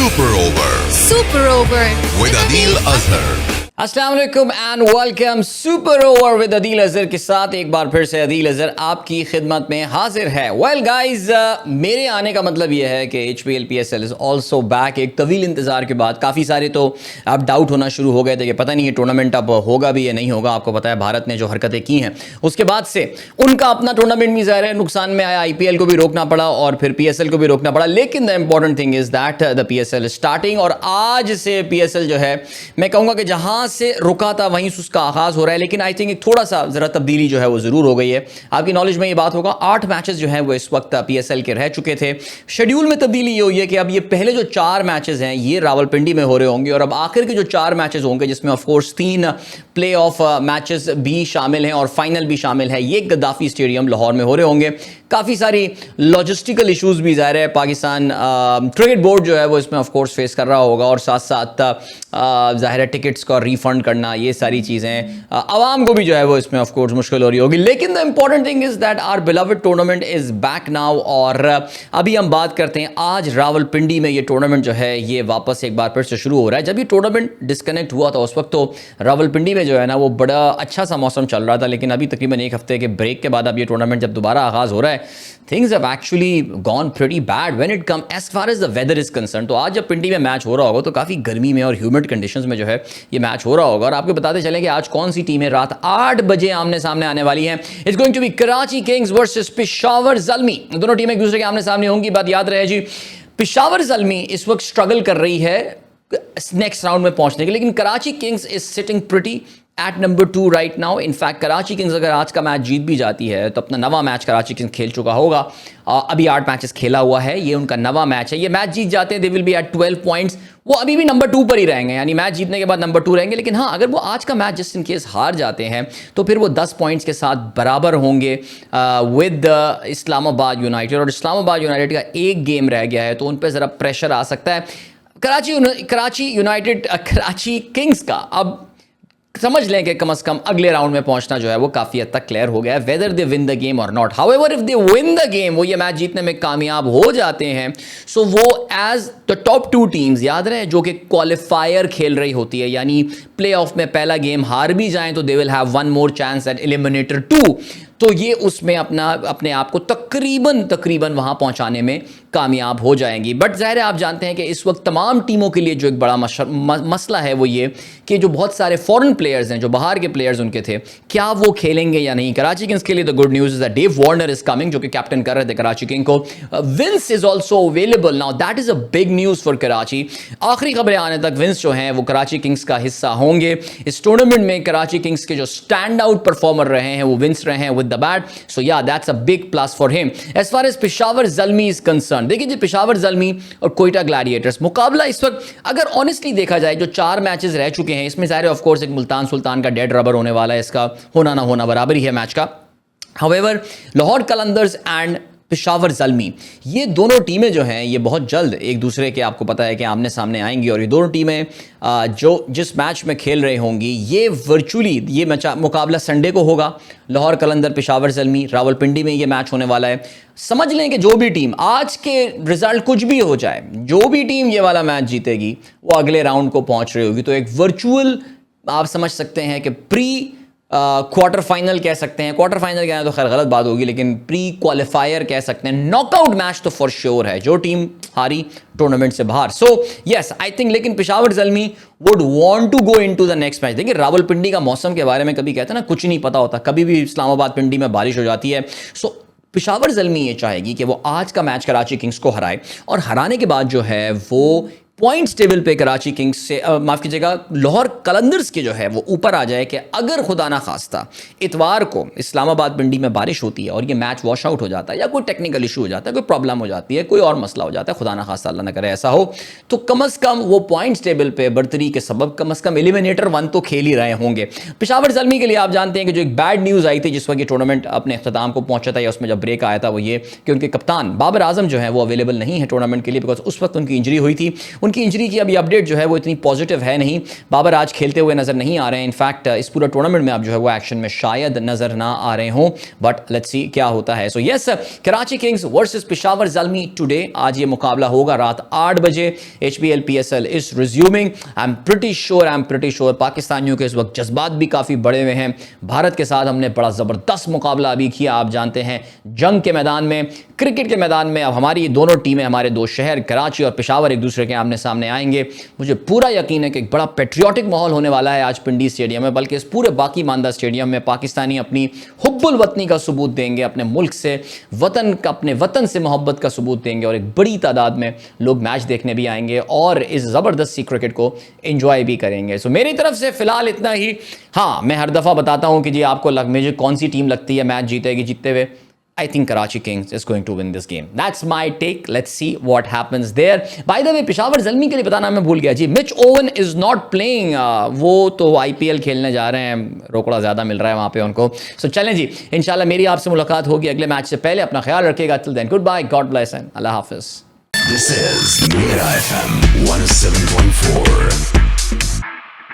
Super Over Super Over with Adil Azhar. अस्सलाम वालेकुम and welcome super over with Adeel Azhar के साथ एक बार फिर से अदील अजहर आपकी खिदमत में हाजिर है। वेल गाइस, मेरे आने का मतलब ये है कि HPL PSL is also back. एक तवील इंतज़ार के बाद काफ़ी सारे तो अब डाउट होना शुरू हो गए थे कि पता नहीं ये टूर्नामेंट अब होगा भी या नहीं होगा। आपको पता है भारत ने जो हरकतें की हैं उसके बाद से उनका अपना टूर्नामेंट भी ज़ाहिर है नुकसान में आया। IPL को भी रोकना पड़ा और फिर PSL को भी रोकना पड़ा, लेकिन the important thing is that the PSL starting. और आज से PSL जो है मैं कहूँगा कि जहाँ से रुका था वहीं से उसका आगाज हो रहा है, लेकिन आई थिंक एक थोड़ा सा जरा तब्दीली जो है वो जरूर हो गई है। आपकी नॉलेज में ये बात होगा 8 मैचेस जो हैं वो इस वक्त PSL के रह चुके थे। शेड्यूल में तब्दीली ये हुई है कि अब ये पहले जो 4 मैचेस हैं ये रावलपिंडी में हो रहे होंगे और अब आखिर के जो 4 मैचेस होंगे जिसमें of course 3 play of matches भी शामिल हैं और फाइनल भी शामिल है, ये गद्दाफी स्टेडियम लाहौर में हो रहे होंगे। काफ़ी सारी लॉजिस्टिकल इशूज़ भी ज़ाहिर है पाकिस्तान क्रिकेट बोर्ड जो है वो इसमें ऑफ कोर्स फेस कर रहा होगा और साथ साथ ज़ाहिर है टिकट्स का रिफंड करना, ये सारी चीज़ें आवाम को भी जो है वो इसमें ऑफ कोर्स मुश्किल हो रही होगी। लेकिन the important thing is that our beloved tournament is back now. और अभी हम बात करते हैं आज रावलपिंडी में ये टूर्नामेंट जो है ये वापस एक बार फिर से शुरू हो रहा है। जब ये टूर्नामेंट डिस्कनेक्ट हुआ था उस वक्त तो रावलपिंडी में जो है ना वो बड़ा अच्छा सा मौसम चल रहा था, लेकिन अभी तकरीबन एक हफ्ते के ब्रेक के बाद अब ये टूर्नामेंट जब दोबारा आगाज़ हो रहा है, things have actually gone pretty bad when it comes as far as the weather is concerned। तो आज जब पिंडी में मैच हो रहा होगा तो काफ़ी गर्मी में और ह्यूमिड कंडीशंस में जो है ये मैच हो रहा होगा। और आपको बताते चलें कि आज कौन सी टीमें रात 8 बजे आमने सामने आने वाली हैं। It's going to be Karachi Kings versus Peshawar Zalmi. दोनों टीमें एक दूसरे के आमने सामने होंगी। बात याद रहे जी, पेशावर ज़ल्मी इस वक्त स्ट्रगल कर रही है नेक्स्ट राउंड में पहुंचने के, लेकिन Karachi Kings is sitting pretty at number 2 right now. In fact Karachi Kings अगर आज का मैच जीत भी जाती है तो अपना नवा मैच कराची किंग्स खेल चुका होगा। अभी 8 मैचेस खेला हुआ है, ये उनका नवा मैच है। ये मैच जीत जाते हैं they will be at 12 points. वो अभी भी नंबर 2 पर ही रहेंगे, यानी मैच जीतने के बाद नंबर 2 रहेंगे। लेकिन हाँ, अगर वो आज का मैच जस्ट इन केस हार जाते हैं तो फिर वो 10 पॉइंट्स के साथ बराबर होंगे विद इस्लामाबाद यूनाइटेड। और इस्लामाबाद यूनाइटेड का एक गेम रह गया है तो उन पर ज़रा प्रेशर आ सकता है। कराची किंग्स का अब समझ लें कि कम से कम अगले राउंड में पहुंचना जो है वो काफ़ी हद तक क्लियर हो गया है, whether they win the game और not. However if they win the game, वो ये मैच जीतने में कामयाब हो जाते हैं, सो वो एज द टॉप 2 टीम्स, याद रहे, जो कि क्वालिफायर खेल रही होती है, यानी प्ले ऑफ में पहला गेम हार भी जाएं तो they will have 1 more chance at eliminator 2। तो ये उसमें अपने आप को तकरीबन वहाँ पहुँचाने में कामयाब हो जाएंगी। बट ज़ाहिर है आप जानते हैं कि इस वक्त तमाम टीमों के लिए जो एक बड़ा मसला है वो ये कि जो बहुत सारे फॉरेन प्लेयर्स हैं, जो बाहर के प्लेयर्स उनके थे, क्या वो खेलेंगे या नहीं। कराची किंग्स के लिए the good news is that Dave Warner is coming, जो कि कैप्टन कर रहे थे कराची किंग को। Vince is also available now, that is a big news for Karachi. आखिरी खबरें आने तक विंस जो हैं वो कराची किंग्स का हिस्सा होंगे। इस टूर्नामेंट में कराची किंग्स के जो स्टैंड आउट परफॉर्मर रहे हैं वो विंस रहे हैं with the bat, so yeah that's a big plus for him. As far as Peshawar Zalmi is concerned, देखिए जी, पेशावर ज़ल्मी और कोयटा ग्लैडिएटर्स मुकाबला इस वक्त अगर ऑनेस्टली देखा जाए जो 4 मैचेस रह चुके हैं इसमें ज़ाहिर ऑफ कोर्स एक मुल्तान सुल्तान का डेड रबर होने वाला है, इसका होना ना होना बराबर ही है मैच का। हाउएवर लाहौर कलंदर्स एंड पेशावर ज़ल्मी, ये दोनों टीमें जो हैं ये बहुत जल्द एक दूसरे के, आपको पता है कि आमने सामने आएंगी। और ये दोनों टीमें जो जिस मैच में खेल रही होंगी ये वर्चुअली ये मुकाबला संडे को होगा। लाहौर कलंदर पेशावर ज़ल्मी, रावलपिंडी में ये मैच होने वाला है। समझ लें कि जो भी टीम आज के रिजल्ट कुछ भी हो जाए, जो भी टीम ये वाला मैच जीतेगी वो अगले राउंड को पहुंच रही होगी। तो एक वर्चुअल आप समझ सकते हैं कि प्री क्वार्टर फाइनल कह सकते हैं, क्वार्टर फाइनल कहना तो खैर गलत बात होगी, लेकिन प्री क्वालिफायर कह सकते हैं। नॉकआउट मैच तो फॉर श्योर है, जो टीम हारी टूर्नामेंट से बाहर। सो यस आई थिंक, लेकिन Peshawar Zalmi would want to go into the next match. देखिए रावलपिंडी का मौसम के बारे में कभी कहते हैं ना कुछ नहीं पता होता, कभी भी इस्लामाबाद पिंडी में बारिश हो जाती है। सो पेशावर ज़ल्मी ये चाहेगी कि वो आज का मैच कराची किंग्स को हराए और हराने के बाद जो है वो पॉइंट्स टेबल पे कराची किंग्स से माफ़ कीजिएगा लाहौर कलंदर्स के जो है वो ऊपर आ जाए कि अगर खुदा ना खास्ता इतवार को इस्लामाबाद पिंडी में बारिश होती है और ये मैच वॉश आउट हो जाता है या कोई टेक्निकल इशू हो जाता है, कोई प्रॉब्लम हो जाती है, कोई और मसला हो जाता है, खुदा ना खास्ता अल्लाह ना करे ऐसा हो, तो कम अज़ कम वो पॉइंट्स टेबल पे बर्तरी के सबब कम अज़ कम एलिमिनेटर 1 तो खेल ही रहे होंगे। पेशावर ज़ल्मी के लिए आप जानते हैं कि जो एक बैड न्यूज़ आई थी जिस वक्त ये टूर्नामेंट अपने अख्ताम को पहुंचा था या उसमें जब ब्रेक आया था, वो ये कि उनके कप्तान बाबर आजम जो है वो अवेलेबल नहीं है टूर्नामेंट के लिए, बिकॉज उस वक्त उनकी इंजरी हुई थी। उनकी इंजरी की अभी अपडेट जो है वो इतनी पॉजिटिव है नहीं। बाबर आज खेलते हुए नज़र नहीं आ रहे हैं। इनफैक्ट इस पूरा टूर्नामेंट में अब जो है वो एक्शन में शायद नज़र ना आ रहे हों, बट लेट्स सी क्या होता है। So yes, Karachi Kings versus Peshawar Zalmi today, आज ये मुकाबला होगा रात 8 बजे। HBL PSL is resuming. I am pretty sure पाकिस्तानियों के इस वक्त जज्बात भी काफ़ी बड़े हुए हैं। भारत के साथ हमने बड़ा ज़बरदस्त मुकाबला अभी किया, आप जानते हैं, जंग के मैदान में, क्रिकेट के मैदान में। अब हमारी दोनों टीमें, हमारे दो शहर कराची और पेशावर एक दूसरे के आमने सामने आएंगे। मुझे पूरा यकीन है कि एक बड़ा पेट्रियाटिक माहौल होने वाला है आज पिंडी स्टेडियम में, बल्कि इस पूरे बाकी मानदा स्टेडियम में पाकिस्तानी अपनी हुब्बुल वतनी का सबूत देंगे, अपने मुल्क से, अपने वतन से मोहब्बत का सबूत देंगे, और एक बड़ी तादाद में लोग मैच देखने भी आएंगे और इस ज़बरदस्त सी क्रिकेट को एंजॉय भी करेंगे। सो मेरी तरफ से फ़िलहाल इतना ही। हाँ, मैं हर दफ़ा बताता हूँ कि जी आपको मुझे कौन सी टीम लगती है मैच जीतेगी जीतते हुए। I think Karachi Kings is going to win this game. That's my take. Let's see what happens there. By the way, Peshawar Zalmi के लिए बताना मैं भूल गया जी, Mitch Owen is not playing. वो तो IPL खेलने जा रहे हैं, रोकड़ा ज़्यादा मिल रहा है वहाँ पे उनको। So चलें जी, इंशाल्लाह मेरी आपसे मुलाकात होगी अगले मैच से पहले। अपना ख्याल रखिएगा। Till then, goodbye, God bless and अल्लाह हाफिज़। This is Mira FM 107.9.